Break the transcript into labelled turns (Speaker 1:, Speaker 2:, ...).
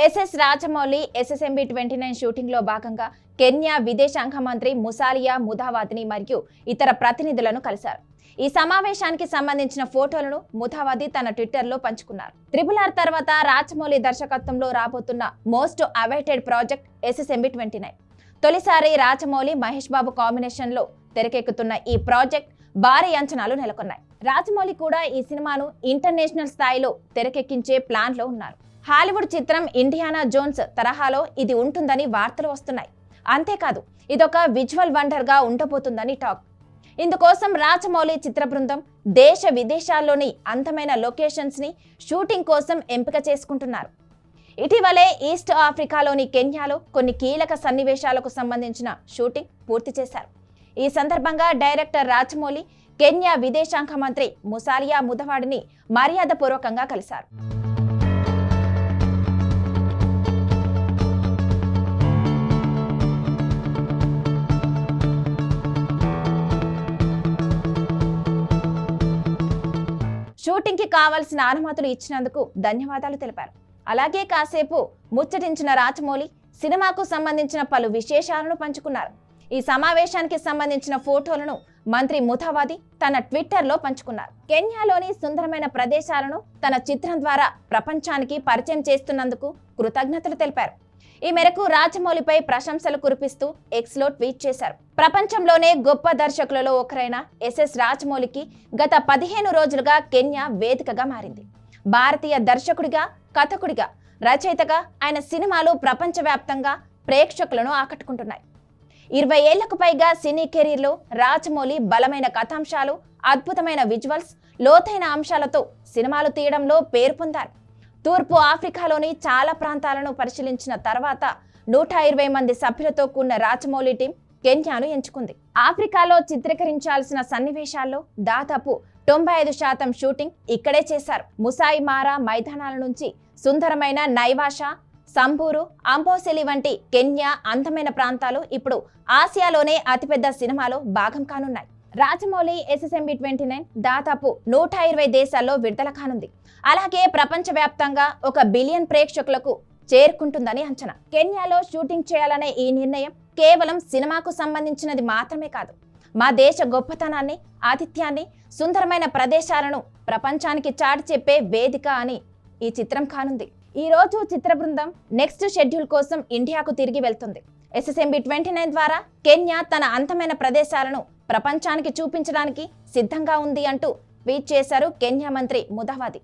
Speaker 1: SS Rajamouli SSMB 29 shooting లో భాగంగా Kenya విదేశాంగ మంత్రి ముసాలియా ముదావాతిని మరియు ఇతర ప్రతినిధులను కలిశారు. ఈ సమావేశానికి సంబంధించిన ఫోటోలను ముదావాతి తన ట్విట్టర్లో పంచుకున్నారు. RRR తర్వాత రాజమౌళి దర్శకత్వంలో రాబోతున్న మోస్ట్ అవైటెడ్ ప్రాజెక్ట్ ఎస్ఎస్ఎంబి 29. తొలిసారి రాజమౌళి మహేష్ బాబు కాంబినేషన్ లో తెరకెక్కుతున్న ఈ ప్రాజెక్ట్ భారీ అంచనాలు నెలకొన్నాయి. రాజమౌళి కూడా ఈ సినిమాను ఇంటర్నేషనల్ స్థాయిలో తెరకెక్కించే ప్లాన్ లో ఉన్నారు. హాలీవుడ్ చిత్రం ఇండియానా జోన్స్ తరహాలో ఇది ఉంటుందని వార్తలు వస్తున్నాయి. అంతేకాదు ఇదొక విజువల్ వండర్ గా ఉండబోతుందని టాక్. ఇందుకోసం రాజమౌళి చిత్ర బృందం దేశ విదేశాల్లోని అందమైన లొకేషన్స్ ని షూటింగ్ కోసం ఎంపిక చేసుకుంటున్నారు. ఇటీవలే ఈస్ట్ ఆఫ్రికాలోని కెన్యాలో కొన్ని కీలక సన్నివేశాలకు సంబంధించిన షూటింగ్ పూర్తి చేశారు. ఈ సందర్భంగా డైరెక్టర్ రాజమౌళి కెన్యా విదేశాంగ మంత్రి ముసాలియా ముదవాడిని మర్యాదపూర్వకంగా కలిశారు. షూటింగ్ కి కావాల్సిన అనుమతులు ఇచ్చినందుకు ధన్యవాదాలు తెలిపారు. అలాగే కాసేపు ముచ్చటించిన రాజమౌళి సినిమాకు సంబంధించిన పలు విశేషాలను పంచుకున్నారు. ఈ సమావేశానికి సంబంధించిన ఫోటోలను మంత్రి ముదావాతి తన ట్విట్టర్లో పంచుకున్నారు. కెన్యాలోని సుందరమైన ప్రదేశాలను తన చిత్రం ద్వారా ప్రపంచానికి పరిచయం చేస్తున్నందుకు కృతజ్ఞతలు తెలిపారు. ఈ మేరకు రాజమౌళిపై ప్రశంసలు కురిపిస్తూ ఎక్స్లో ట్వీట్ చేశారు. ప్రపంచంలోనే గొప్ప దర్శకులలో ఒకరైన ఎస్ఎస్ రాజమౌళికి గత 15 రోజులుగా కెన్యా వేదికగా మారింది. భారతీయ దర్శకుడిగా, కథకుడిగా, రచయితగా ఆయన సినిమాలు ప్రపంచవ్యాప్తంగా ప్రేక్షకులను ఆకట్టుకుంటున్నాయి. 20 ఏళ్లకు పైగా సినీ కెరీర్లో రాజమౌళి బలమైన కథాంశాలు, అద్భుతమైన విజువల్స్, లోతైన అంశాలతో సినిమాలు తీయడంలో పేరు పొందారు. తూర్పు ఆఫ్రికాలోని చాలా ప్రాంతాలను పరిశీలించిన తర్వాత 120 మంది సభ్యులతో కూడిన రాజమౌళి టీం కెన్యాను ఎంచుకుంది. ఆఫ్రికాలో చిత్రీకరించాల్సిన సన్నివేశాల్లో దాదాపు 95% షూటింగ్ ఇక్కడే చేశారు. ముసాయి మారా మైదానాల నుంచి సుందరమైన నైవాషా, సంబూరు, అంపోసెలి వంటి కెన్యా అందమైన ప్రాంతాలు ఇప్పుడు ఆసియాలోనే అతిపెద్ద సినిమాలో భాగం కానున్నాయి. రాజమౌళి ఎస్ఎస్ఎంబి 29 దాదాపు 120 దేశాల్లో విడుదల కానుంది. అలాగే ప్రపంచవ్యాప్తంగా 1 బిలియన్ ప్రేక్షకులకు చేరుకుంటుందని అంచనా. కెన్యాలో షూటింగ్ చేయాలనే ఈ నిర్ణయం కేవలం సినిమాకు సంబంధించినది మాత్రమే కాదు, మా దేశ గొప్పతనాన్ని, ఆతిథ్యాన్ని, సుందరమైన ప్రదేశాలను ప్రపంచానికి చాటి చెప్పే వేదిక అని ఈ చిత్రం కానుంది. ఈ రోజు చిత్ర బృందం నెక్స్ట్ షెడ్యూల్ కోసం ఇండియాకు తిరిగి వెళ్తుంది. ఎస్ఎస్ఎంబి 29 ద్వారా కెన్యా తన అందమైన ప్రదేశాలను ప్రపంచానికి చూపించడానికి సిద్ధంగా ఉంది అంటూ ట్వీట్ చేశారు కెన్యా మంత్రి ముదావాతి.